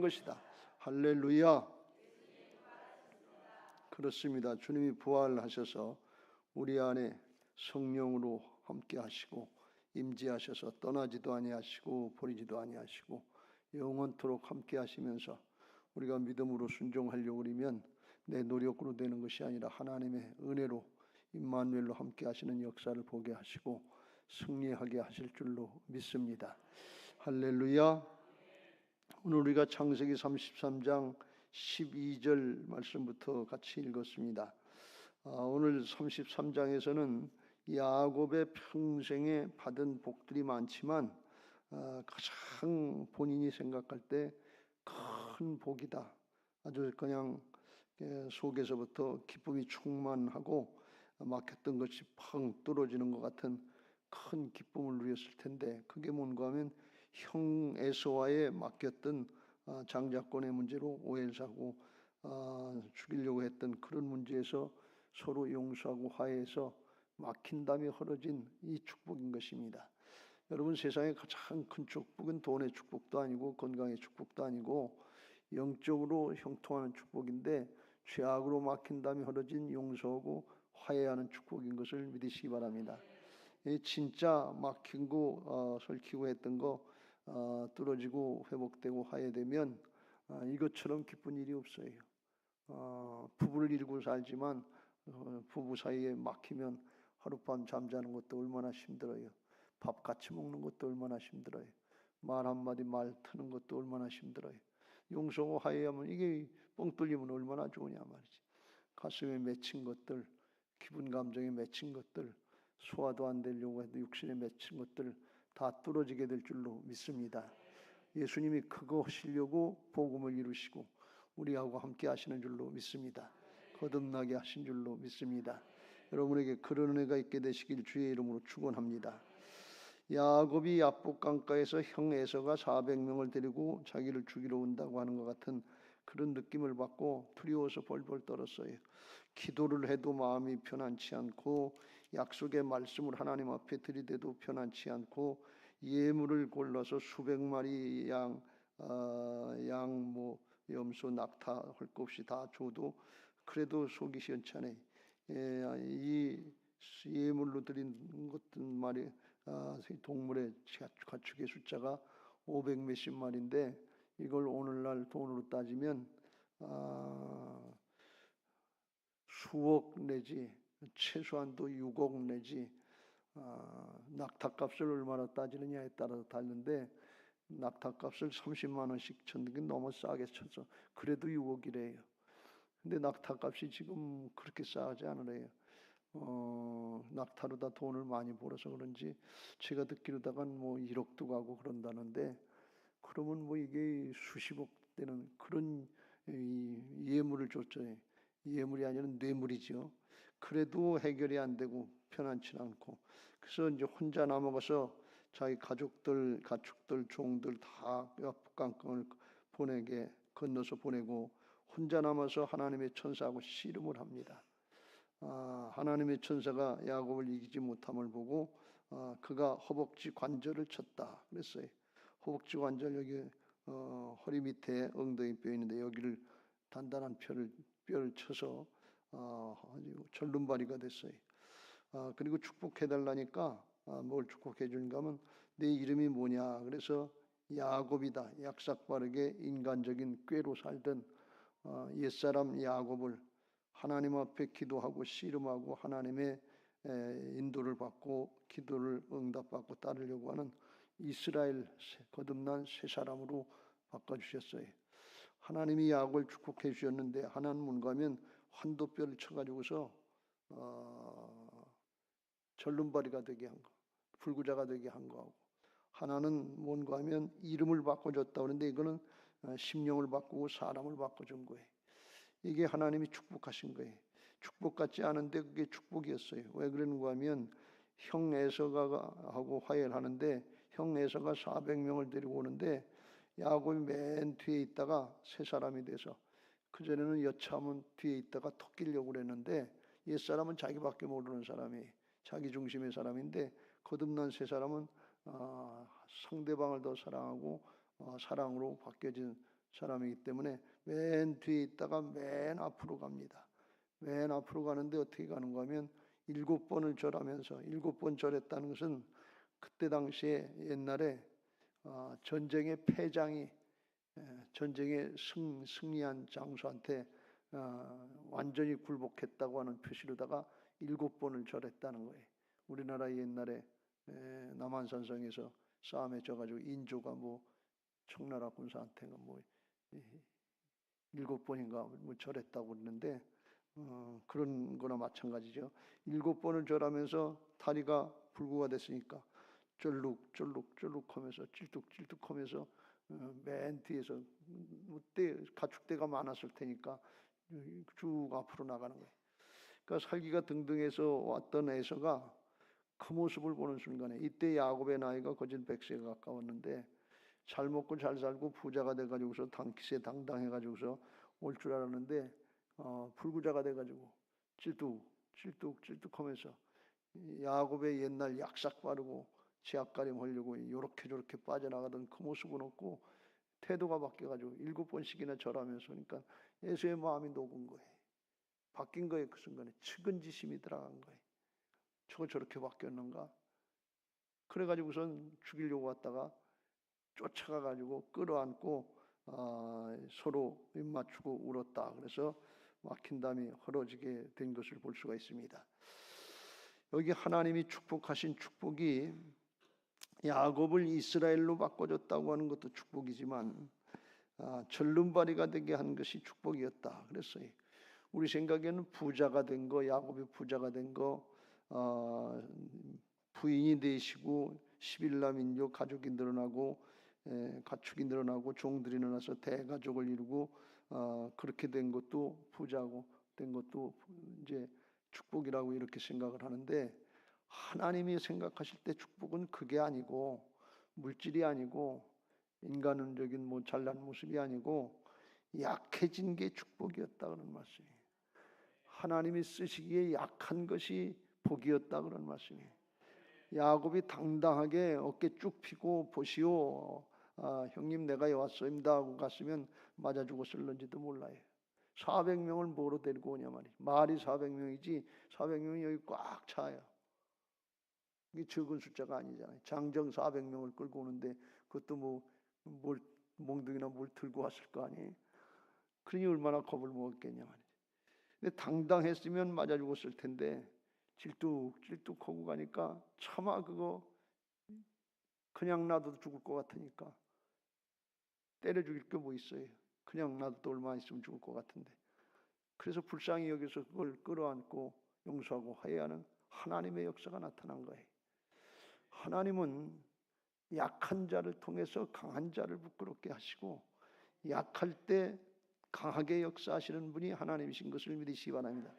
것이다. 할렐루야. 그렇습니다. 주님이 부활하셔서 우리 안에 성령으로 함께 하시고 임재하셔서 떠나지도 아니하시고 버리지도 아니하시고 영원토록 함께 하시면서 우리가 믿음으로 순종하려고 그러면 내 노력으로 되는 것이 아니라 하나님의 은혜로 임마누엘로 함께 하시는 역사를 보게 하시고 승리하게 하실 줄로 믿습니다. 할렐루야. 오늘 우리가 창세기 33장 12절 말씀부터 같이 읽었습니다. 오늘 33장에서는 야곱의 평생에 받은 복들이 많지만 가장 본인이 생각할 때 큰 복이다. 아주 그냥 속에서부터 기쁨이 충만하고 막혔던 것이 펑 뚫어지는 것 같은 큰 기쁨을 누렸을 텐데 그게 뭔가 하면 형 에서와의 맡겼던 장자권의 문제로 오해를 사고 죽이려고 했던 그런 문제에서 서로 용서하고 화해해서 막힌 담이 흐려진 이 축복인 것입니다. 여러분, 세상에 가장 큰 축복은 돈의 축복도 아니고 건강의 축복도 아니고 영적으로 형통하는 축복인데 죄악으로 막힌 담이 흐려진 용서하고 화해하는 축복인 것을 믿으시기 바랍니다. 진짜 막히고 설키고 했던 거 뚫어지고 회복되고 화해되면 이것처럼 기쁜 일이 없어요. 부부를 이루고 살지만 부부 사이에 막히면 하룻밤 잠자는 것도 얼마나 힘들어요. 밥 같이 먹는 것도 얼마나 힘들어요. 말 한마디 말 트는 것도 얼마나 힘들어요. 용서하고 화해하면 이게 뻥 뚫리면 얼마나 좋으냐 말이지. 가슴에 맺힌 것들, 기분 감정에 맺힌 것들, 소화도 안 되려고 해도 육신에 맺힌 것들 다 뚫어지게 될 줄로 믿습니다. 예수님이 그거 하시려고 복음을 이루시고 우리하고 함께 하시는 줄로 믿습니다. 거듭나게 하신 줄로 믿습니다. 여러분에게 그런 은혜가 있게 되시길 주의 이름으로 축원합니다. 야곱이 야복 강가에서 형 에서가 400명을 데리고 자기를 죽이러 온다고 하는 것 같은 그런 느낌을 받고 두려워서 벌벌 떨었어요. 기도를 해도 마음이 편안치 않고 약속의 말씀을 하나님 앞에 들이대도 편안치 않고 예물을 골라서 수백 마리 양, 염소, 낙타 할 것 없이 다 줘도 그래도 속이 시원찮아요. 이 예물로 드린 것들 말이 동물의 가축의 숫자가 500 몇십 마리인데 이걸 오늘날 돈으로 따지면 수억 내지 최소한도 6억 내지 낙타값을 얼마나 따지느냐에 따라서 다른데 낙타값을 30만 원씩 쳤는 게 너무 싸게 쳐서 그래도 6억이래요. 근데 낙타값이 지금 그렇게 싸지 않으래요. 낙타로 다 돈을 많이 벌어서 그런지 제가 듣기로다간 뭐 1억도 가고 그런다는데 그러면 뭐 이게 수십억 되는 그런 예물을 줬죠. 예물이 아니라 뇌물이죠. 그래도 해결이 안 되고 편안치 않고 그래서 이제 혼자 남아가서 자기 가족들, 가축들, 종들 다 북강강을 보내게 건너서 보내고 혼자 남아서 하나님의 천사하고 씨름을 합니다. 하나님의 천사가 야곱을 이기지 못함을 보고 그가 허벅지 관절을 쳤다 그랬어요. 허벅지 관절 여기 허리 밑에 엉덩이 뼈 있는데 여기를 단단한 뼈를 쳐서 아주 절름발이가 됐어요. 그리고 축복해달라니까 뭘 축복해 주는가 하면 내 이름이 뭐냐 그래서 야곱이다. 약삭빠르게 인간적인 꾀로 살던 옛사람 야곱을 하나님 앞에 기도하고 씨름하고 하나님의 인도를 받고 기도를 응답받고 따르려고 하는 이스라엘 거듭난 새 사람으로 바꿔주셨어요. 하나님이 야곱을 축복해 주셨는데 하나는 뭔가 하면 환도뼈를 쳐가지고서 절름발이가 되게 한 거, 불구자가 되게 한 거하고 하나는 뭔가 하면 이름을 바꿔줬다 그러는데 이거는 심령을 바꾸고 사람을 바꿔준 거예요. 이게 하나님이 축복하신 거예요. 축복 같지 않은데 그게 축복이었어요. 왜 그러는가 하면 형 에서가 하고 화해를 하는데 형 에서가 400명을 데리고 오는데 야곱이 맨 뒤에 있다가 세 사람이 돼서 그전에는 여차하면 뒤에 있다가 턱끼려고 그랬는데 옛사람은 자기밖에 모르는 사람이 자기 중심의 사람인데 거듭난 세 사람은 상대방을 더 사랑하고 사랑으로 바뀌어진 사람이기 때문에 맨 뒤에 있다가 맨 앞으로 갑니다. 맨 앞으로 가는데 어떻게 가는가 하면 7번을 절하면서, 7번 절했다는 것은 그때 당시에 옛날에 전쟁의 패장이 전쟁에 승리한 장수한테 완전히 굴복했다고 하는 표시로다가 7번을 절했다는 거예요. 우리나라 옛날에 남한산성에서 싸움에 져가지고 인조가 뭐 청나라 군사한테가 뭐 7번인가 뭐 절했다고 그러는데 그런 거나 마찬가지죠. 7번을 절하면서 다리가 불구가 됐으니까 쫄룩쫄룩쫄룩하면서 찔뚝찔뚝하면서 맨 뒤에서 가축대가 많았을 테니까 쭉 앞으로 나가는 거예요. 그러니까 살기가 등등해서 왔던 에서가 그 모습을 보는 순간에 이때 야곱의 나이가 거진 100세가 가까웠는데 잘 먹고 잘 살고 부자가 돼가지고서 기세 당당해가지고서 올 줄 알았는데 불구자가 돼가지고 찔뚝찔뚝하면서 야곱의 옛날 약삭 바르고 제약가림 하려고 요렇게 저렇게 빠져나가던 그 모습은 없고 태도가 바뀌어가지고 7번씩이나 절하면서 그러니까 에서의 마음이 녹은 거예요. 바뀐 거예요. 그 순간에 측은지심이 들어간 거예요. 저거 저렇게 바뀌었는가? 그래가지고선 죽이려고 왔다가 쫓아가가지고 끌어안고 서로 입 맞추고 울었다. 그래서 막힌 담이 헐어지게 된 것을 볼 수가 있습니다. 여기 하나님이 축복하신 축복이 야곱을 이스라엘로 바꿔줬다고 하는 것도 축복이지만 절름발이가 되게 한 것이 축복이었다. 그랬어요. 우리 생각에는 부자가 된 거, 야곱이 부자가 된 거, 부인이 되시고 11남 민족 가족이 늘어나고 가축이 늘어나고 종들이 늘어나서 대가족을 이루고 그렇게 된 것도 부자고 된 것도 이제 축복이라고 이렇게 생각을 하는데 하나님이 생각하실 때 축복은 그게 아니고 물질이 아니고 인간적인 뭐 잘난 모습이 아니고 약해진 게 축복이었다 그런 말씀이에요. 하나님이 쓰시기에 약한 것이 복이었다 그런 말씀이에요. 야곱이 당당하게 어깨 쭉 펴고 보시오 형님 내가 왔습니다 하고 갔으면 맞아 죽었을런지도 몰라요. 400명을 뭐로 데리고 오냐 말이에요. 말이 400명이지 400명이 여기 꽉 차요. 이게 적은 숫자가 아니잖아요. 장정 400명을 끌고 오는데 그것도 뭘 몽둥이나 뭘 들고 왔을 거 아니에요. 그러니 얼마나 겁을 먹었겠냐 말이에요. 근데 당당했으면 맞아 죽었을 텐데 질뚝질뚝하고 가니까 차마 그거 그냥 놔둬도 죽을 것 같으니까 때려 죽일 게 뭐 있어요. 그냥 놔둬도 얼마 있으면 죽을 것 같은데 그래서 불쌍히 여기서 그걸 끌어안고 용서하고 화해하는 하나님의 역사가 나타난 거예요. 하나님은 약한 자를 통해서 강한 자를 부끄럽게 하시고 약할 때 강하게 역사하시는 분이 하나님이신 것을 믿으시기 바랍니다.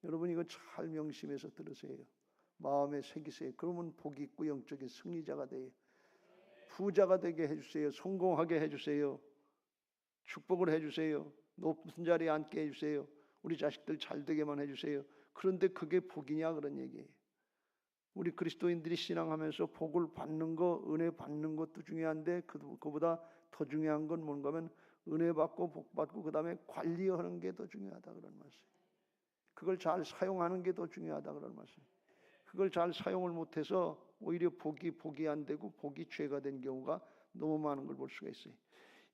여러분 이거 잘 명심해서 들으세요. 마음에 새기세요. 그러면 복이 있고 영적인 승리자가 돼요. 부자가 되게 해주세요. 성공하게 해주세요. 축복을 해주세요. 높은 자리에 앉게 해주세요. 우리 자식들 잘 되게만 해주세요. 그런데 그게 복이냐 그런 얘기예요. 우리 그리스도인들이 신앙하면서 복을 받는 거, 은혜 받는 것도 중요한데 그보다 더 중요한 건 뭔가 하면 은혜 받고 복 받고 그 다음에 관리하는 게 더 중요하다 그런 말씀. 그걸 잘 사용하는 게 더 중요하다 그런 말씀. 그걸 잘 사용을 못해서 오히려 복이 안 되고 복이 죄가 된 경우가 너무 많은 걸 볼 수가 있어요.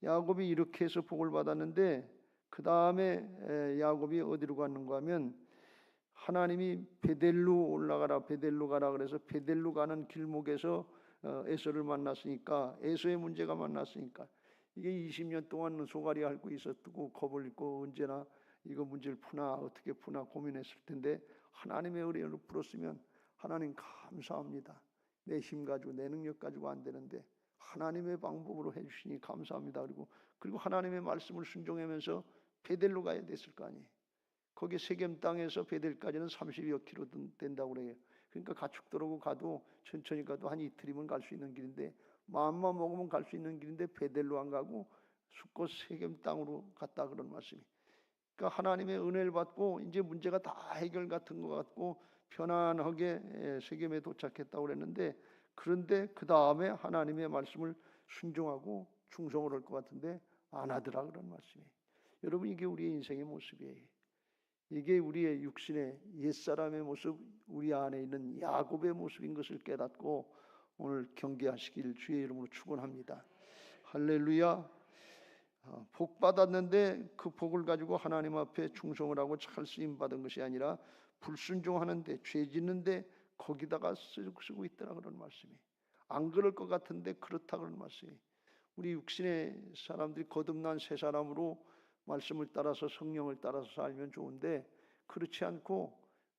야곱이 이렇게 해서 복을 받았는데 그 다음에 야곱이 어디로 갔는가 하면 하나님이 베델로 올라가라 베델로 가라 그래서 베델로 가는 길목에서 에서를 만났으니까 에서의 문제가 만났으니까 이게 20년 동안 소갈이 앓고 있었고 겁을 잃고 언제나 이거 문제를 푸나 어떻게 푸나 고민했을 텐데 하나님의 은혜를 풀었으면 하나님 감사합니다. 내 힘 가지고 내 능력 가지고 안 되는데 하나님의 방법으로 해주시니 감사합니다. 그리고 하나님의 말씀을 순종하면서 베델로 가야 됐을 거 아니에요. 거기 세겜 땅에서 베델까지는 30여 킬로 된다고 그래요. 그러니까 가축 들어오고 가도 천천히 가도 한 이틀이면 갈 수 있는 길인데 마음만 먹으면 갈 수 있는 길인데 베델로 안 가고 숫곳 세겜 땅으로 갔다 그런 말씀이. 그러니까 하나님의 은혜를 받고 이제 문제가 다 해결 같은 것 같고 편안하게 세겜에 도착했다고 그랬는데 그런데 그 다음에 하나님의 말씀을 순종하고 충성을 할 것 같은데 안 하더라 그런 말씀이에요. 여러분, 이게 우리의 인생의 모습이에요. 이게 우리의 육신의 옛사람의 모습, 우리 안에 있는 야곱의 모습인 것을 깨닫고 오늘 경계하시길 주의 이름으로 축원합니다. 할렐루야. 복 받았는데 그 복을 가지고 하나님 앞에 충성을 하고 잘 쓰임 받은 것이 아니라 불순종하는데, 죄 짓는데 거기다가 쓰고 있더라 그런 말씀이. 안 그럴 것 같은데 그렇다 그런 말씀이. 우리 육신의 사람들이 거듭난 새 사람으로 말씀을 따라서 성령을 따라서 살면 좋은데, 그렇지 않고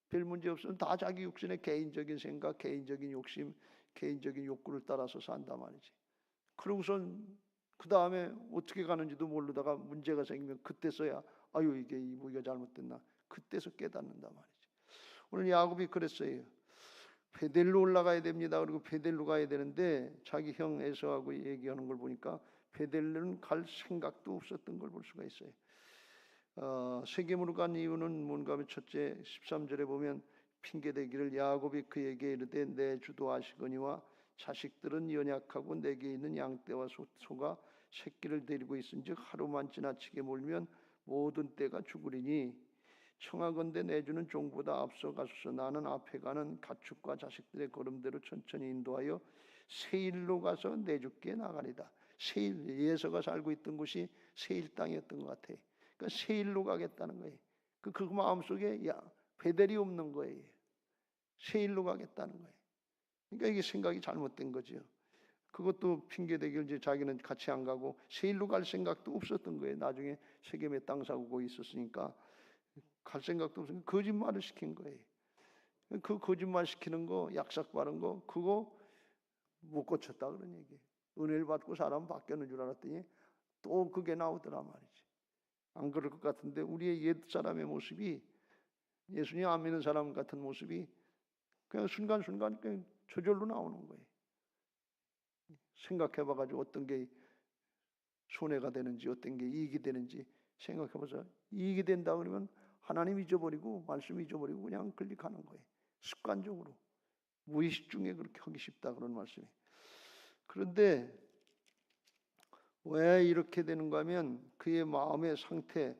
별 문제 없으면 다 자기 육신의 개인적인 생각, 개인적인 욕심, 개인적인 욕구를 따라서 산단 말이지. 그러고선 그 다음에 어떻게 가는지도 모르다가 문제가 생기면 그때서야 아유 이게 뭐가 잘못됐나, 그때서 깨닫는단 말이지. 오늘 야곱이 그랬어요. 베델로 올라가야 됩니다. 그리고 베델로 가야 되는데 자기 형 에서하고 얘기하는 걸 보니까 베델로는 갈 생각도 없었던 걸 볼 수가 있어요. 세겜으로 간 이유는 뭔가 하면 첫째 13절에 보면 핑계대기를 야곱이 그에게 이르되 내 주도 아시거니와 자식들은 연약하고 내게 있는 양떼와 소가 새끼를 데리고 있은즉 하루만 지나치게 몰면 모든 떼가 죽으리니 청하건대 내 주는 종보다 앞서 가소서. 나는 앞에 가는 가축과 자식들의 걸음대로 천천히 인도하여 세일로 가서 내 주께 나가리다. 세일, 예서가 살고 있던 곳이 세일 땅이었던 것 같아요. 그러니까 세일로 가겠다는 거예요. 그 마음속에 베델이 없는 거예요. 세일로 가겠다는 거예요. 그러니까 이게 생각이 잘못된 거죠. 그것도 핑계대기를 이제 자기는 같이 안 가고 세일로 갈 생각도 없었던 거예요. 나중에 세겜에 땅 사고 있었으니까 갈 생각도 없으니까 거짓말을 시킨 거예요. 그 거짓말 시키는 거, 약삭 바른 거, 그거 못 고쳤다 그런 얘기예요. 은혜를 받고 사람 바뀌었는 줄 알았더니 또 그게 나오더라 말이지. 안 그럴 것 같은데 우리의 옛 사람의 모습이, 예수님 안 믿는 사람 같은 모습이 그냥 순간순간 그냥 저절로 나오는 거예요. 생각해봐가지고 어떤 게 손해가 되는지 어떤 게 이익이 되는지 생각해봐서 이익이 된다 그러면 하나님 잊어버리고 말씀 잊어버리고 그냥 클릭하는 거예요. 습관적으로 무의식 중에 그렇게 하기 쉽다 그런 말씀이에요. 그런데 왜 이렇게 되는가 하면 그의 마음의 상태,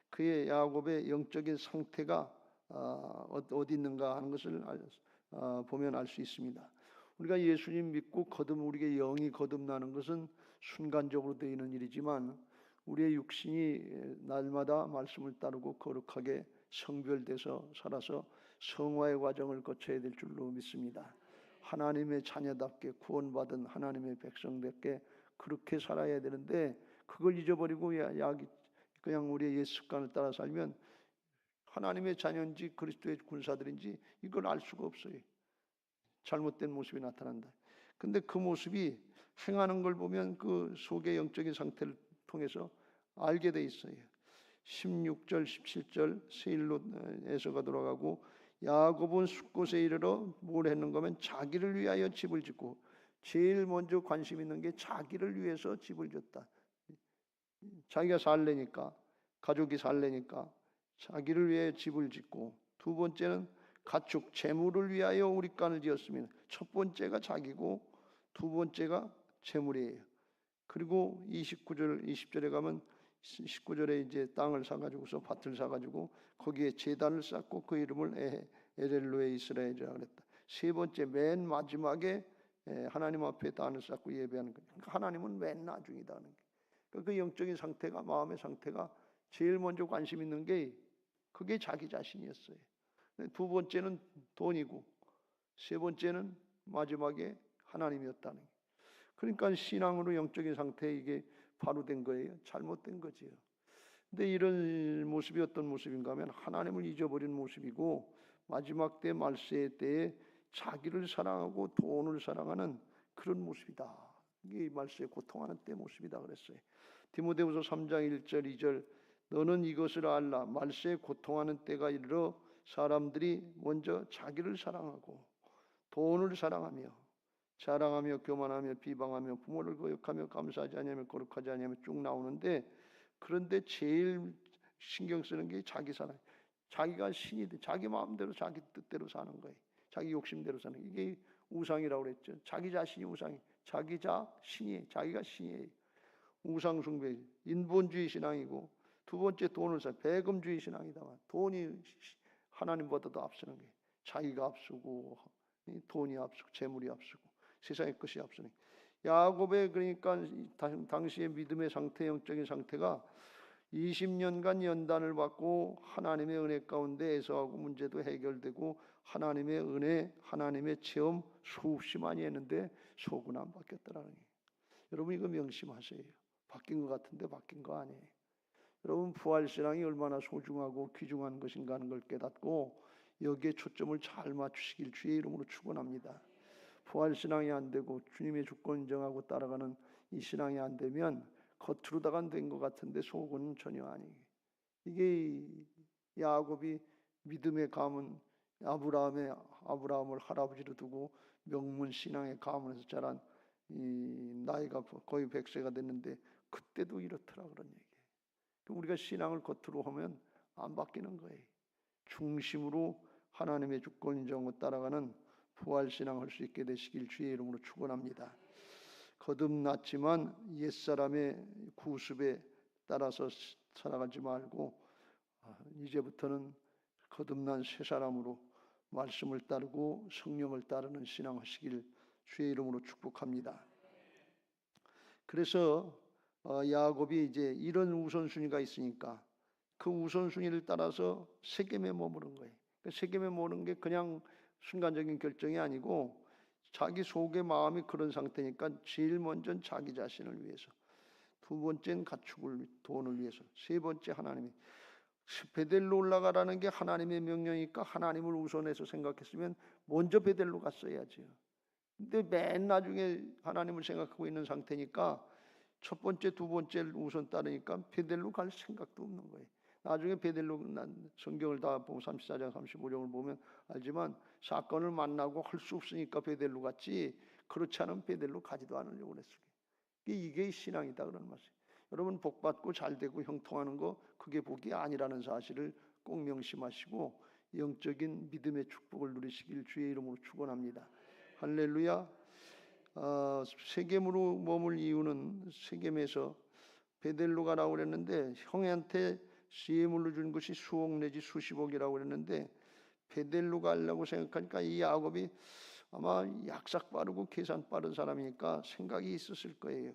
그의 야곱의 영적인 상태가 어디 있는가 하는 것을 보면 알 수 있습니다. 우리가 예수님 믿고 우리의 영이 거듭나는 것은 순간적으로 되는 일이지만 우리의 육신이 날마다 말씀을 따르고 거룩하게 성별돼서 살아서 성화의 과정을 거쳐야 될 줄로 믿습니다. 하나님의 자녀답게 구원받은 하나님의 백성답게 그렇게 살아야 되는데 그걸 잊어버리고 그냥 우리의 옛 습관을 따라 살면 하나님의 자녀인지 그리스도의 군사들인지 이걸 알 수가 없어요. 잘못된 모습이 나타난다. 근데 그 모습이 행하는 걸 보면 그 속의 영적인 상태를 통해서 알게 돼 있어요. 16절 17절 세일로에서가 돌아가고 야곱은 숫곳에 이르러 뭘 했는가 하면 자기를 위하여 집을 짓고, 제일 먼저 관심 있는 게 자기를 위해서 집을 짓다. 자기가 살래니까, 가족이 살래니까 자기를 위해 집을 짓고, 두 번째는 가축 재물을 위하여 우리간을 지었으면, 첫 번째가 자기고 두 번째가 재물이에요. 그리고 29절 20절에 가면 19절에 이제 땅을 사가지고서 밭을 사가지고 거기에 제단을 쌓고 그 이름을 에렐로에 이스라엘이라 그랬다. 세 번째 맨 마지막에 하나님 앞에 단을 쌓고 예배하는 거예요. 그러니까 하나님은 맨 나중이다 하는 거예요. 그러니까 그 영적인 상태가, 마음의 상태가 제일 먼저 관심 있는 게 그게 자기 자신이었어요. 두 번째는 돈이고 세 번째는 마지막에 하나님이었다는 거예요. 그러니까 신앙으로 영적인 상태에 이게 바로 된 거예요. 잘못된 거지요. 근데 이런 모습이 어떤 모습인가 하면 하나님을 잊어버린 모습이고 마지막 때 말세 때에 자기를 사랑하고 돈을 사랑하는 그런 모습이다. 이게 말세에 고통하는 때 모습이다 그랬어요. 디모데후서 3장 1절 2절 너는 이것을 알라. 말세에 고통하는 때가 이르러 사람들이 먼저 자기를 사랑하고 돈을 사랑하며 자랑하며 교만하며 비방하며 부모를 거역하며 감사하지 아니하며 거룩하지 아니하며 쭉 나오는데, 그런데 제일 신경 쓰는 게 자기 사랑. 자기가 신이 돼. 자기 마음대로 자기 뜻대로 사는 거예요. 자기 욕심대로 사는 거예요. 이게 우상이라고 그랬죠. 자기 자신이 우상이. 자기 신이에요. 자기가 신이에요. 우상숭배, 인본주의 신앙이고, 두 번째 돈을 배금주의 신앙이다만 돈이 하나님보다도 앞서는 게 자기가 앞서고 돈이 앞서고 재물이 앞서고 세상의 것이 앞서는 야곱의 그러니까 당시의 믿음의 상태, 영적인 상태가 20년간 연단을 받고 하나님의 은혜 가운데 에서하고 문제도 해결되고 하나님의 은혜, 하나님의 체험 수없이 많이 했는데 속은 안 바뀌었더라는 거예요. 여러분 이거 명심하세요. 바뀐 것 같은데 바뀐 거 아니에요. 여러분 부활신앙이 얼마나 소중하고 귀중한 것인가 하는 걸 깨닫고 여기에 초점을 잘 맞추시길 주의 이름으로 축원합니다. 부활신앙이 안 되고 주님의 주권 인정하고 따라가는 이 신앙이 안 되면 겉으로다간 된 것 같은데 속은 전혀 아니에요. 이게 야곱이 믿음의 가문 아브라함을 할아버지로 두고 명문 신앙의 가문에서 자란 이 나이가 거의 100세가 됐는데 그때도 이렇더라 그런 얘기예요. 우리가 신앙을 겉으로 하면 안 바뀌는 거예요. 중심으로 하나님의 주권 인정을 따라가는 부활신앙 할 수 있게 되시길 주의 이름으로 축원합니다. 거듭났지만 옛사람의 구습에 따라서 살아가지 말고 이제부터는 거듭난 새 사람으로 말씀을 따르고 성령을 따르는 신앙 하시길 주의 이름으로 축복합니다. 그래서 야곱이 이제 이런 우선순위가 있으니까 그 우선순위를 따라서 세겜에 머무른 거예요. 세겜에 머무른 게 그냥 순간적인 결정이 아니고 자기 속의 마음이 그런 상태니까 제일 먼저는 자기 자신을 위해서, 두 번째는 가축을 돈을 위해서, 세 번째 하나님이 베델로 올라가라는 게 하나님의 명령이니까 하나님을 우선해서 생각했으면 먼저 베델로 갔어야죠. 근데 맨 나중에 하나님을 생각하고 있는 상태니까 첫 번째, 두 번째를 우선 따르니까 베델로 갈 생각도 없는 거예요. 나중에 베델로 성경을 다 보면 34장 35장을 보면 알지만 사건을 만나고 할 수 없으니까 베델로 갔지 그렇지 않으면 베델로 가지도 않으려고 그랬어요. 이게 신앙이다 그런 말이에요. 여러분 복받고 잘되고 형통하는 거 그게 복이 아니라는 사실을 꼭 명심하시고 영적인 믿음의 축복을 누리시길 주의 이름으로 축원합니다. 할렐루야. 세겜으로 머물 이유는 세겜에서 베델로 가라고 그랬는데 형한테 시에물로 준 것이 수억 내지 수십억이라고 그랬는데 베델로 가려고 생각하니까 이 야곱이 아마 약삭 빠르고 계산 빠른 사람이니까 생각이 있었을 거예요.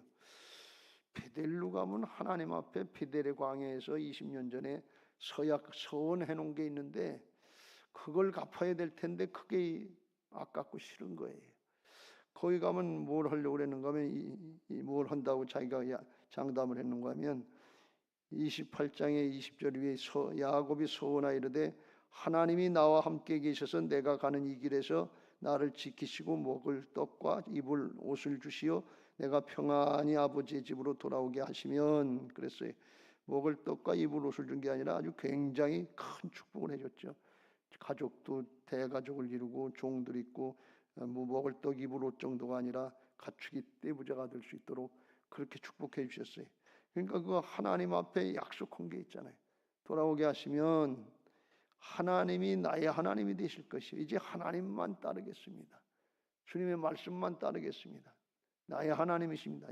베델로 가면 하나님 앞에 베델의 광야에서 20년 전에 서원해 놓은 게 있는데 그걸 갚아야 될 텐데 그게 아깝고 싫은 거예요. 거기 가면 뭘 하려고 그랬는가 하면 뭘 한다고 자기가 장담을 했는가 하면 28장의 20절 위에 야곱이 서원하이르되 하나님이 나와 함께 계셔서 내가 가는 이 길에서 나를 지키시고 먹을 떡과 입을 옷을 주시어 내가 평안히 아버지의 집으로 돌아오게 하시면, 그랬어요. 먹을 떡과 입을 옷을 준 게 아니라 아주 굉장히 큰 축복을 해줬죠. 가족도 대가족을 이루고 종들 있고 먹을 떡 입을 옷 정도가 아니라 가축이 떼부자가 될 수 있도록 그렇게 축복해 주셨어요. 그러니까 그 하나님 앞에 약속한 게 있잖아요. 돌아오게 하시면 하나님이 나의 하나님이 되실 것이요 이제 하나님만 따르겠습니다. 주님의 말씀만 따르겠습니다. 나의 하나님이십니다.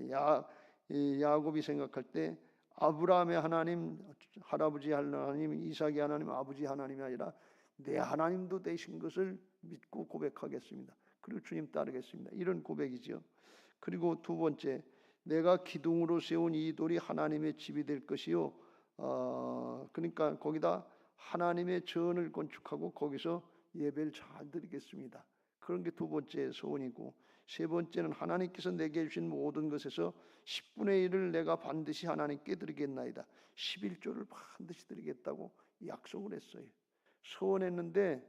야곱이 생각할 때 아브라함의 하나님, 할아버지 하나님, 이삭의 하나님, 아버지 하나님이 아니라 내 하나님도 되신 것을 믿고 고백하겠습니다. 그리고 주님 따르겠습니다. 이런 고백이죠. 그리고 두 번째, 내가 기둥으로 세운 이 돌이 하나님의 집이 될 것이요. 그러니까 거기다 하나님의 전을 건축하고 거기서 예배를 잘 드리겠습니다. 그런 게 두 번째 소원이고, 세 번째는 하나님께서 내게 주신 모든 것에서 10분의 1을 내가 반드시 하나님께 드리겠나이다. 11조를 반드시 드리겠다고 약속을 했어요. 소원했는데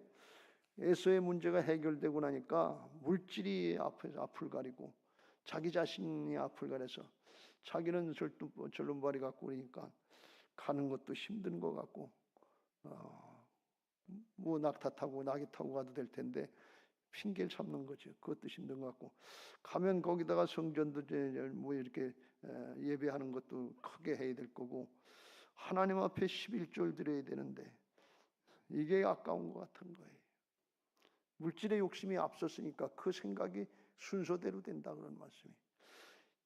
에서의 문제가 해결되고 나니까 물질이 앞을 가리고 자기 자신이 앞을 가려서 자기는 절름발이 같고 그러니까 가는 것도 힘든 것 같고 뭐 낙타 타고 낙이 타고 가도 될 텐데 핑계를 잡는 거죠. 그것도 힘든 것 같고 가면 거기다가 성전도 뭐 이렇게 예배하는 것도 크게 해야 될 거고 하나님 앞에 11조를 드려야 되는데 이게 아까운 것 같은 거예요. 물질의 욕심이 앞섰으니까 그 생각이 순서대로 된다 그런 말씀이.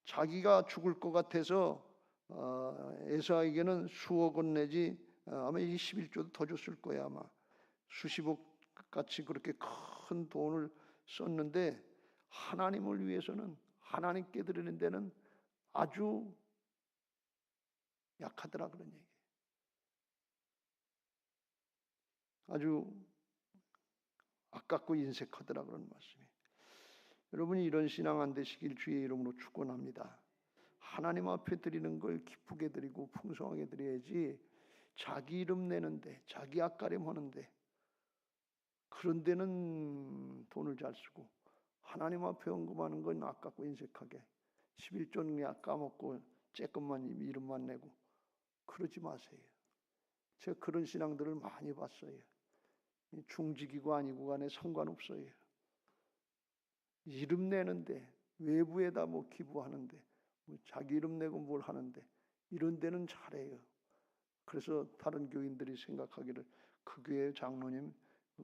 자기가 죽을 것 같아서 에사에게는 수억 원 내지 아마 이 11조도 더 줬을 거야. 아마 수십억 같이 그렇게 큰 돈을 썼는데 하나님을 위해서는, 하나님께 드리는 데는 아주 약하더라, 그런 얘기. 아주 아깝고 인색하더라, 그런 말씀이. 여러분이 이런 신앙 안 되시길 주의 이름으로 축원합니다. 하나님 앞에 드리는 걸 기쁘게 드리고 풍성하게 드려야지, 자기 이름 내는데, 자기 앞가림 하는데, 그런 데는 돈을 잘 쓰고, 하나님 앞에 언급하는 건 아깝고 인색하게 11조는 까먹고 쬐끔만 이름만 내고 그러지 마세요. 제가 그런 신앙들을 많이 봤어요. 중직이고 아니고 간에 상관없어요. 이름 내는데, 외부에다 뭐 기부하는데, 뭐 자기 이름 내고 뭘 하는데, 이런 데는 잘해요. 그래서 다른 교인들이 생각하기를 그 교회 장로님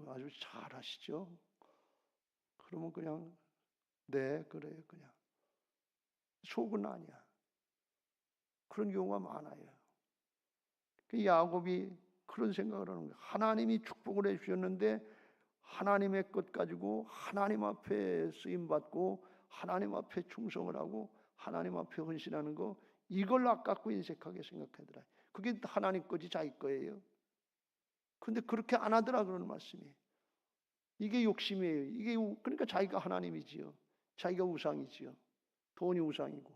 아주 잘하시죠? 그러면 그냥 네, 그래요. 그냥 속은 아니야. 그런 경우가 많아요. 그 야곱이 그런 생각을 하는 거예요. 하나님이 축복을 해주셨는데 하나님의 것 가지고 하나님 앞에 쓰임받고 하나님 앞에 충성을 하고 하나님 앞에 헌신하는 거, 이걸 아깝고 인색하게 생각하더라. 그게 하나님 거지 자기 거예요. 근데 그렇게 안 하더라, 그런 말씀이. 이게 욕심이에요. 이게 그러니까 자기가 하나님이지요. 자기가 우상이지요. 돈이 우상이고.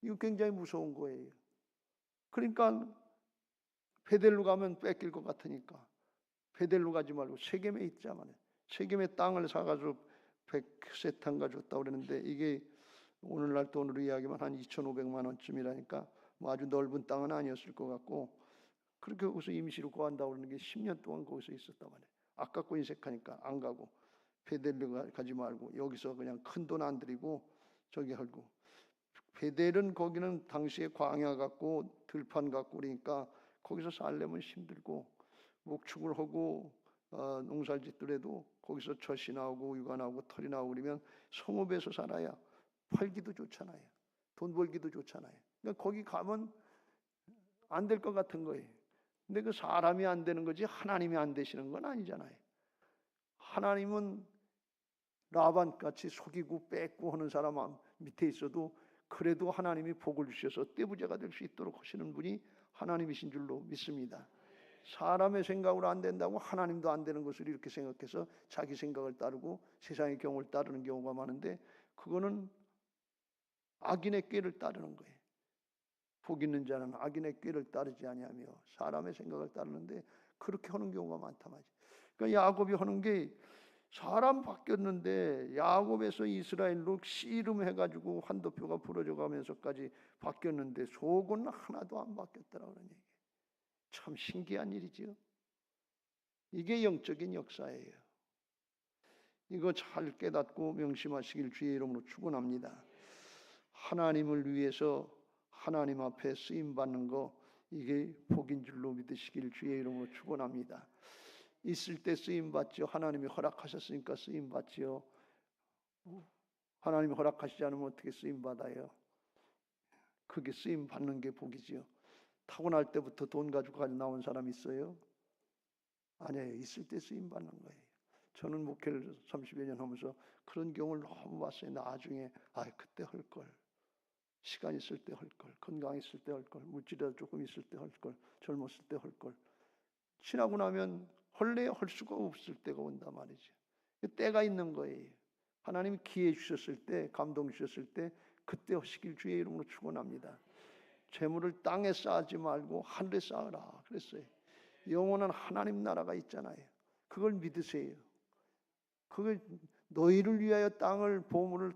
이거 굉장히 무서운 거예요. 그러니까 베델로 가면 뺏길 것 같으니까 베델로 가지 말고 세겜에 있자만, 세겜에 땅을 사가지고 100세탄 가졌다고 그러는데, 이게 오늘날 돈으로 이야기하면 한 2,500만 원쯤이라니까 뭐 아주 넓은 땅은 아니었을 것 같고, 그렇게 거기서 임시로 구한다고 그러는 게 10년 동안 거기서 있었단 말이에요. 아깝고 인색하니까 안 가고, 베델로 가지 말고 여기서 그냥 큰 돈 안 들이고 저기 하고. 베델은 거기는 당시에 광야 같고 들판 같고 그러니까 거기서 살려면 힘들고, 목축을 하고 농사를 짓더라도 거기서 젖이 나오고 육아 나오고 털이 나오고 그러면 성읍에서 살아야 팔기도 좋잖아요. 돈 벌기도 좋잖아요. 그러니까 거기 가면 안 될 것 같은 거예요. 근데 그 사람이 안 되는 거지 하나님이 안 되시는 건 아니잖아요. 하나님은 라반같이 속이고 뺏고 하는 사람 밑에 있어도 그래도 하나님이 복을 주셔서 떼부자가 될 수 있도록 하시는 분이 하나님이신 줄로 믿습니다. 사람의 생각으로 안 된다고 하나님도 안 되는 것을 이렇게 생각해서 자기 생각을 따르고 세상의 경우를 따르는 경우가 많은데, 그거는 악인의 꾀를 따르는 거예요. 복 있는 자는 악인의 꾀를 따르지 아니하며 사람의 생각을 따르는데 그렇게 하는 경우가 많단 말이죠. 그러니까 야곱이 하는 게, 사람 바뀌었는데 야곱에서 이스라엘로 씨름 해가지고 한도표가 부러져 가면서까지 바뀌었는데 속은 하나도 안 바뀌었다라고 하는 얘기예요. 참 신기한 일이지요. 이게 영적인 역사예요. 이거 잘 깨닫고 명심하시길 주의 이름으로 축원합니다. 하나님을 위해서 하나님 앞에 쓰임 받는 거, 이게 복인 줄로 믿으시길 주의 이름으로 축원합니다. 있을 때 쓰임 받지요. 하나님이 허락하셨으니까 쓰임 받지요. 하나님이 허락하시지 않으면 어떻게 쓰임 받아요? 그게 쓰임 받는 게 복이지요. 타고날 때부터 돈 가지고 나온 사람 있어요? 아니에요. 있을 때 쓰임 받는 거예요. 저는 목회를 30여 년 하면서 그런 경우를 너무 봤어요. 나중에 그때 할 걸, 시간 있을 때 할 걸, 건강 있을 때 할 걸, 물질이라도 조금 있을 때 할 걸, 젊었을 때 할 걸. 지나고 나면 헐래야 할 수가 없을 때가 온단 말이죠. 때가 있는 거예요. 하나님이 기회 주셨을 때, 감동 주셨을 때 그때 하시길 주의 이름으로 축원합니다. 재물을 땅에 쌓지 말고 하늘에 쌓으라 그랬어요. 영원한 하나님 나라가 있잖아요. 그걸 믿으세요. 그걸 너희를 위하여 땅을 보물을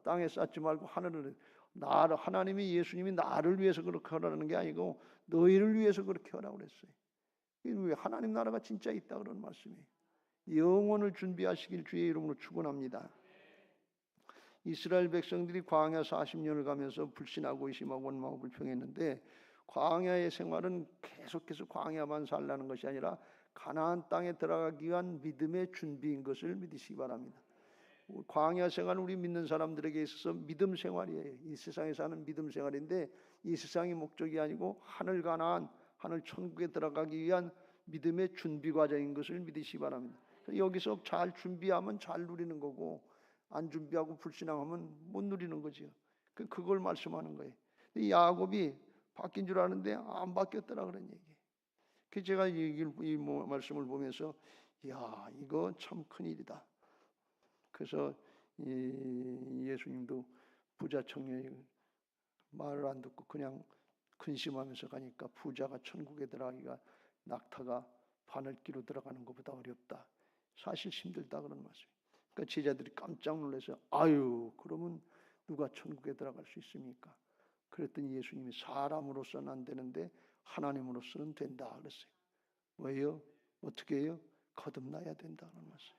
땅에 쌓지 말고 하늘을, 나를, 하나님이 예수님이 나를 위해서 그렇게 하라는 게 아니고 너희를 위해서 그렇게 하라고 그랬어요. 왜 하나님 나라가 진짜 있다 그런 말씀이에요. 영원을 준비하시길 주의 이름으로 축원합니다. 이스라엘 백성들이 광야 40년을 가면서 불신하고 의심하고 원망하고 불평했는데, 광야의 생활은 계속해서 광야만 살라는 것이 아니라 가나안 땅에 들어가기 위한 믿음의 준비인 것을 믿으시기 바랍니다. 광야 생활은 우리 믿는 사람들에게 있어서 믿음 생활이에요. 이 세상에 사는 믿음 생활인데 이 세상이 목적이 아니고 하늘 가나안, 하늘 천국에 들어가기 위한 믿음의 준비 과정인 것을 믿으시기 바랍니다. 여기서 잘 준비하면 잘 누리는 거고 안 준비하고 불신앙하면 못 누리는 거지요. 그걸 말씀하는 거예요. 이 야곱이 바뀐 줄 아는데 안 바뀌었더라 그런 얘기예요. 그 제가 이 말씀을 보면서 야 이거 참 큰일이다. 그래서 예수님도 부자 청년이 말을 안 듣고 그냥 근심하면서 가니까 부자가 천국에 들어가기가 낙타가 바늘기로 들어가는 것보다 어렵다. 사실 힘들다 그런 말씀이에요. 그러니까 제자들이 깜짝 놀라서 아유 그러면 누가 천국에 들어갈 수 있습니까? 그랬더니 예수님이 사람으로서는 안 되는데 하나님으로서는 된다 그랬어요. 왜요? 어떻게 해요? 거듭나야 된다는 말씀.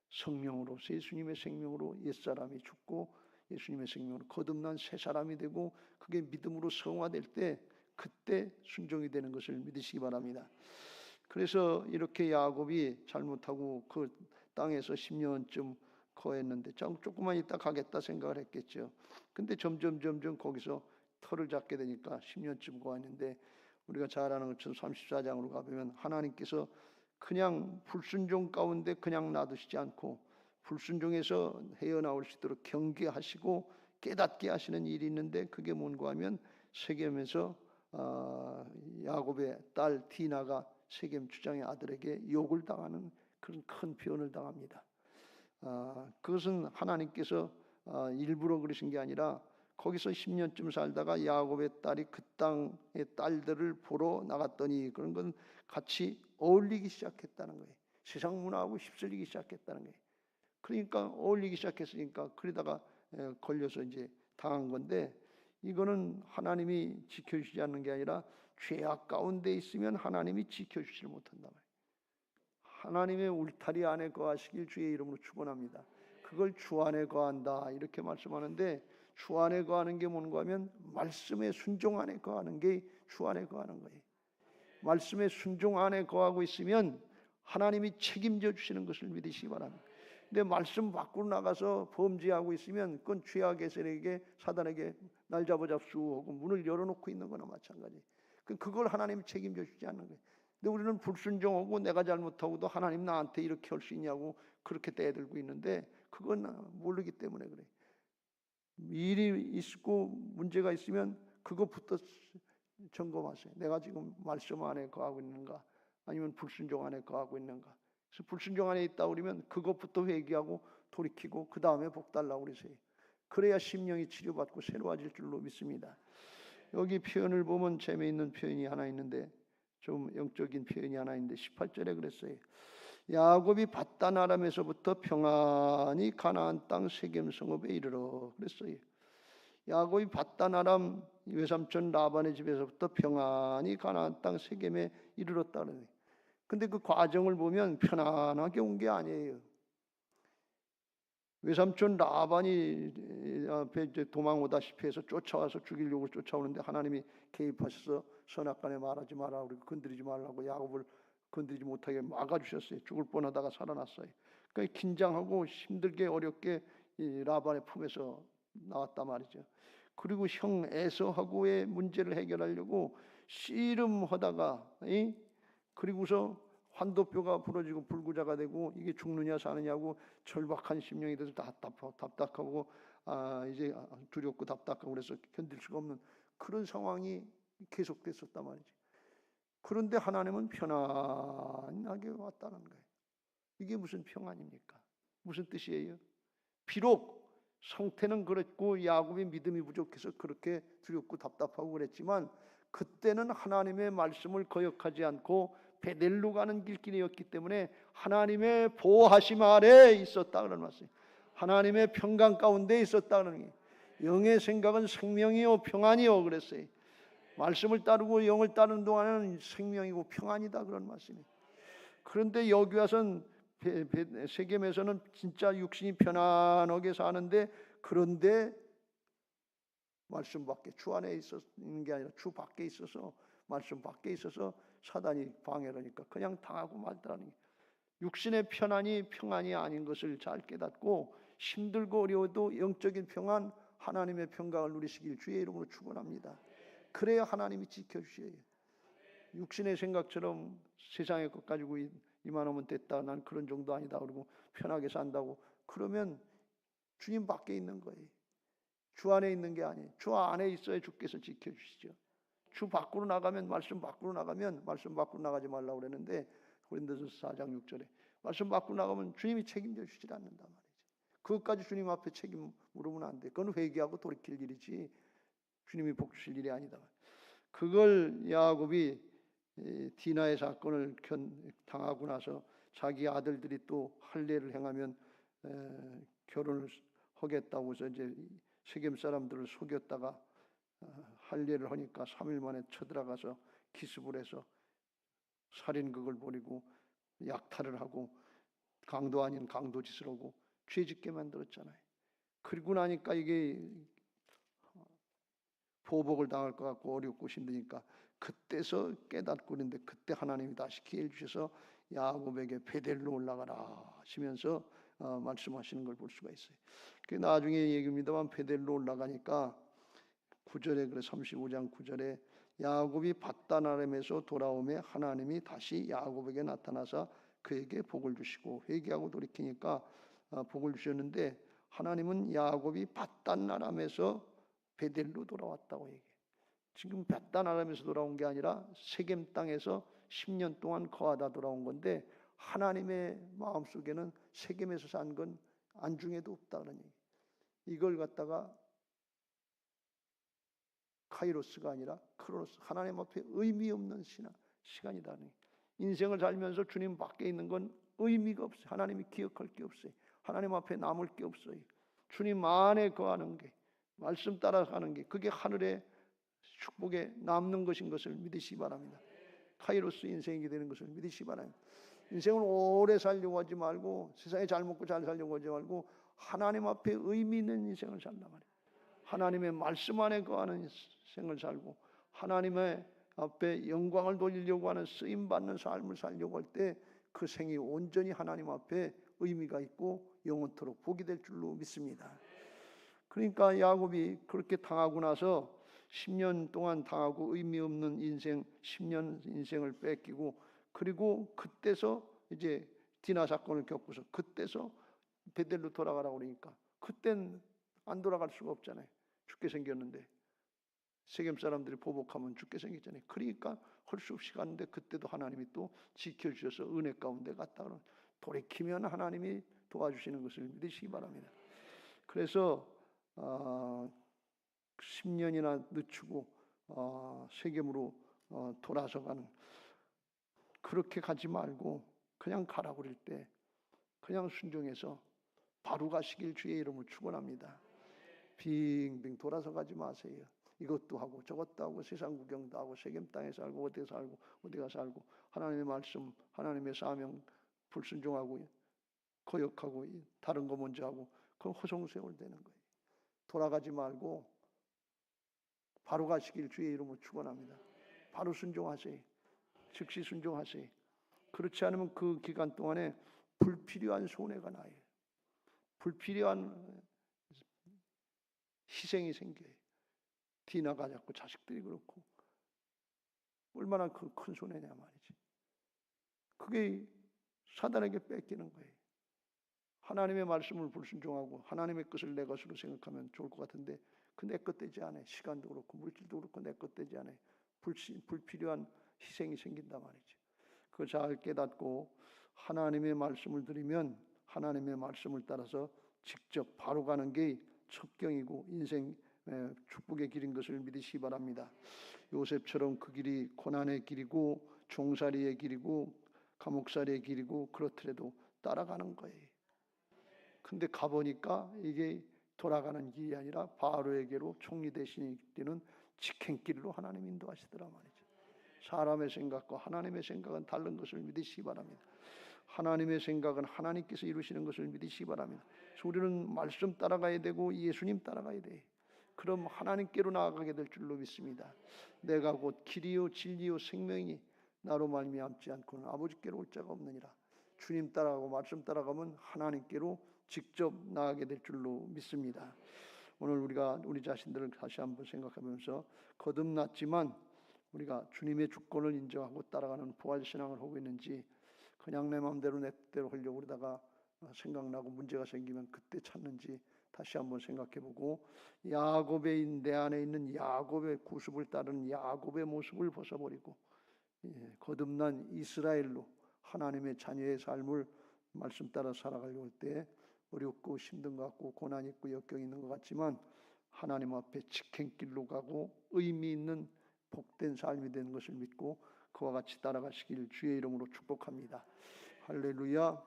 성령으로서 예수님의 생명으로 옛사람이 죽고 예수님의 생명으로 거듭난 새 사람이 되고 그게 믿음으로 성화될 때 그때 순종이 되는 것을 믿으시기 바랍니다. 그래서 이렇게 야곱이 잘못하고 그 땅에서 10년쯤 거했는데 조금만 있다 가겠다 생각을 했겠죠. 근데 점점 거기서 터를 잡게 되니까 10년쯤 거했는데 우리가 잘 아는 것처럼 34장으로 가보면 하나님께서 그냥 불순종 가운데 그냥 놔두시지 않고 불순종에서 헤어나올 수 있도록 경계하시고 깨닫게 하시는 일이 있는데 그게 뭔가 하면 세겜에서 야곱의 딸 디나가 세겜 주장의 아들에게 욕을 당하는 그런 큰 변을 당합니다. 그것은 하나님께서 일부러 그러신 게 아니라 거기서 10년쯤 살다가 야곱의 딸이 그 땅의 딸들을 보러 나갔더니 그런 건 같이 어울리기 시작했다는 거예요. 세상 문화하고 휩쓸리기 시작했다는 거예요. 그러니까 어울리기 시작했으니까 그러다가 걸려서 이제 당한 건데 이거는 하나님이 지켜주지 않는 게 아니라 죄악 가운데 있으면 하나님이 지켜주지를 못한단 말이에요. 하나님의 울타리 안에 거하시길 주의 이름으로 축원합니다. 그걸 주 안에 거한다 이렇게 말씀하는데 주 안에 거하는 게 뭔가 하면 말씀의 순종 안에 거하는 게 주 안에 거하는 거예요. 말씀의 순종 안에 거하고 있으면 하나님이 책임져 주시는 것을 믿으시기 바랍니다. 근데 말씀 밖으로 나가서 범죄하고 있으면 그건 죄악의 세력에게 사단에게 날 잡아잡수 하고 문을 열어놓고 있는 거나 마찬가지. 그걸 하나님이 책임져 주지 않는 거예요. 근데 우리는 불순종하고 내가 잘못하고도 하나님 나한테 이렇게 할 수 있냐고 그렇게 떼들고 있는데 그건 모르기 때문에 그래. 일이 있고 문제가 있으면 그것부터 점검하세요. 내가 지금 말씀 안에 거하고 있는가 아니면 불순종 안에 거하고 있는가. 그래서 불순종 안에 있다 그러면 그것부터 회개하고 돌이키고 그 다음에 복 달라고 그러세요. 그래야 심령이 치료받고 새로워질 줄로 믿습니다. 여기 표현을 보면 재미있는 표현이 하나 있는데 좀 영적인 표현이 하나 있는데 18절에 그랬어요. 야곱이 밧단 아람에서부터 평안히 가나안 땅 세겜 성읍에 이르러 그랬어요. 야곱이 밧단 아람 외삼촌 라반의 집에서부터 평안히 가나안 땅 세겜에 이르렀다는. 근데 그 과정을 보면 편안하게 온 게 아니에요. 외삼촌 라반이 앞에 도망오다시피 해서 쫓아와서 죽이려고 쫓아오는데 하나님이 개입하셔서 선악간에 말하지 마라, 우리 건드리지 말라고 야곱을 건드리지 못하게 막아주셨어요. 죽을 뻔하다가 살아났어요. 그러니까 긴장하고 힘들게 어렵게 이 라반의 품에서 나왔단 말이죠. 그리고 형 에서하고의 문제를 해결하려고 씨름하다가 그리고서 환도뼈가 부러지고 불구자가 되고 이게 죽느냐 사느냐고 절박한 심령이 돼서 답답하고 이제 두렵고 답답하고 그래서 견딜 수가 없는 그런 상황이 계속됐었단 말이지. 그런데 하나님은 편안하게 왔다는 거예요. 이게 무슨 평안입니까? 무슨 뜻이에요? 비록 상태는 그랬고 야곱의 믿음이 부족해서 그렇게 두렵고 답답하고 그랬지만 그때는 하나님의 말씀을 거역하지 않고 베델로 가는 길길이었기 때문에 하나님의 보호하심 아래 있었다 그런 말씀이에요. 하나님의 평강 가운데 있었다 그러는 거예요. 영의 생각은 생명이요 평안이요 그랬어요. 말씀을 따르고 영을 따르는 동안은 생명이고 평안이다 그런 말씀이에요. 그런데 여기 와서는 세겜에서는 진짜 육신이 편안하게 사는데 그런데 말씀 밖에 주 안에 있는 게 아니라 주 밖에 있어서 말씀 밖에 있어서 사단이 방해를 하니까 그냥 당하고 말더라는 게 육신의 편안이 평안이 아닌 것을 잘 깨닫고 힘들고 어려워도 영적인 평안, 하나님의 평강을 누리시길 주의 이름으로 축원합니다. 그래야 하나님이 지켜주셔요. 육신의 생각처럼 세상의 것 가지고 이만하면 됐다, 난 그런 정도 아니다 그러고 편하게 산다고 그러면 주님 밖에 있는 거예요. 주 안에 있는 게 아니에요. 주 안에 있어야 주께서 지켜주시죠. 주 밖으로 나가면, 말씀 밖으로 나가면, 말씀 밖으로 나가지 말라고 그랬는데 고린도전서 4장 6절에 말씀 밖으로 나가면 주님이 책임져 주시지 않는단 말이죠. 그것까지 주님 앞에 책임 물으면 안 돼. 그건 회개하고 돌이킬 일이지 주님이 복 주실 일이 아니다. 그걸 야곱이 디나의 사건을 당하고 나서 자기 아들들이 또 할례를 행하면 결혼을 하겠다고 해서 이제 세겜 사람들을 속였다가 할례를 하니까 3일 만에 쳐들어가서 기습을 해서 살인극을 벌이고 약탈을 하고 강도 아닌 강도짓을 하고 죄짓게 만들었잖아요. 그리고 나니까 이게 보복을 당할 것 같고 어렵고 힘드니까 그때서 깨닫고 있는데 그때 하나님이 다시 기회를 주셔서 야곱에게 베델로 올라가라 하시면서 말씀하시는 걸 볼 수가 있어요. 그 나중에 얘기입니다만 베델로 올라가니까 9절에 그래 35장 9절에 야곱이 밧단 아람에서 돌아오매 하나님이 다시 야곱에게 나타나서 그에게 복을 주시고 회개하고 돌이키니까 복을 주셨는데 하나님은 야곱이 밧단 아람에서 베델로 돌아왔다고 얘기해요. 지금 밧단 아람에서 돌아온 게 아니라 세겜 땅에서 10년 동안 거하다 돌아온 건데 하나님의 마음속에는 세겜에서 산 건 안중에도 없다 그런 얘기. 이걸 갖다가 카이로스가 아니라 크로노스, 하나님 앞에 의미 없는 시간이다. 인생을 살면서 주님 밖에 있는 건 의미가 없어요. 하나님이 기억할 게 없어요. 하나님 앞에 남을 게 없어요. 주님 안에 거하는 게, 말씀 따라가는 게 그게 하늘의 축복에 남는 것인 것을 믿으시기 바랍니다. 카이로스 인생이 되는 것을 믿으시기 바랍니다. 인생을 오래 살려고 하지 말고 세상에 잘 먹고 잘 살려고 하지 말고 하나님 앞에 의미 있는 인생을 살란 말이에요. 하나님의 말씀 안에 거하는 생을 살고 하나님의 앞에 영광을 돌리려고 하는 쓰임받는 삶을 살려고 할 때 그 생이 온전히 하나님 앞에 의미가 있고 영원토록 복이 될 줄로 믿습니다. 그러니까 야곱이 그렇게 당하고 나서 10년 동안 당하고 의미 없는 인생, 10년 인생을 뺏기고 그리고 그때서 이제 디나 사건을 겪고서 그때서 베델로 돌아가라고 그러니까 그땐 안 돌아갈 수가 없잖아요. 죽게 생겼는데 세겜 사람들이 보복하면 죽게 생겼잖아요. 그러니까 할 수 없이 갔는데 그때도 하나님이 또 지켜주셔서 은혜 가운데 갔다 그러면 돌이키면 하나님이 도와주시는 것을 믿으시기 바랍니다. 그래서 10년이나 늦추고 세겜으로 돌아서 가는 그렇게 가지 말고 그냥 가라고 그럴 때 그냥 순종해서 바로 가시길 주의 이름으로 축원합니다. 빙빙 돌아서 가지 마세요. 이것도 하고 저것도 하고 세상 구경도 하고 세겜 땅에 살고 어디에 살고 어디가 살고 하나님의 말씀 하나님의 사명 불순종하고 거역하고 다른 거 먼저 하고 그건 허송세월 되는 거예요. 돌아가지 말고 바로 가시길 주의 이름으로 축원합니다. 바로 순종하세요. 즉시 순종하세요. 그렇지 않으면 그 기간 동안에 불필요한 손해가 나요. 불필요한 희생이 생겨요. 디나가 자꾸 자식들이 그렇고 얼마나 큰 손해냐 말이지. 그게 사단에게 뺏기는 거예요. 하나님의 말씀을 불순종하고 하나님의 것을 내 것으로 생각하면 좋을 것 같은데 그 내 것 되지 않아요. 시간도 그렇고 물질도 그렇고 내 것 되지 않아요. 불필요한 희생이 생긴단 말이죠. 그걸 잘 깨닫고 하나님의 말씀을 들으면 하나님의 말씀을 따라서 직접 바로 가는 게 첩경이고 인생 축복의 길인 것을 믿으시기 바랍니다. 요셉처럼 그 길이 고난의 길이고 종살이의 길이고 감옥살이의 길이고 그렇더라도 따라가는 거예요. 근데 가보니까 이게 돌아가는 길이 아니라 바로에게로 총리 대신이 되는 직행길로 하나님 인도하시더라 말이죠. 사람의 생각과 하나님의 생각은 다른 것을 믿으시기 바랍니다. 하나님의 생각은 하나님께서 이루시는 것을 믿으시기 바랍니다. 그래서 우리는 말씀 따라가야 되고 예수님 따라가야 돼. 그럼 하나님께로 나아가게 될 줄로 믿습니다. 내가 곧 길이요 진리요 생명이 나로 말미암지 않고는 아버지께로 올 자가 없느니라. 주님 따라가고 말씀 따라가면 하나님께로 직접 나가게 될 줄로 믿습니다. 오늘 우리가 우리 자신들을 다시 한번 생각하면서 거듭났지만 우리가 주님의 주권을 인정하고 따라가는 부활신앙을 하고 있는지 그냥 내 마음대로 내 뜻대로 하려고 그러다가 생각나고 문제가 생기면 그때 찾는지 다시 한번 생각해보고 야곱의 내 안에 있는 야곱의 구습을 따르는 야곱의 모습을 벗어버리고 거듭난 이스라엘로 하나님의 자녀의 삶을 말씀 따라 살아가려고 할 때 어렵고 힘든 것 같고 고난 있고 역경이 있는 것 같지만 하나님 앞에 직행길로 가고 의미 있는 복된 삶이 되는 것을 믿고 그와 같이 따라가시길 주의 이름으로 축복합니다. 할렐루야.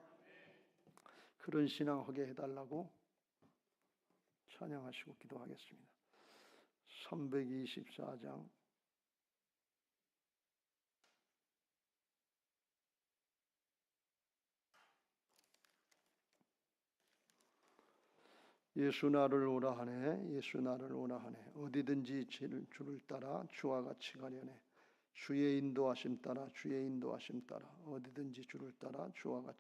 그런 신앙하게 해달라고 찬양하시고 기도하겠습니다. 324장 예수 나를 오라 하네. 예수 나를 오라 하네. 어디든지 주를 따라 주와 같이 가려네. 주의 인도하심 따라 주의 인도하심 따라 어디든지 주를 따라 주와 같이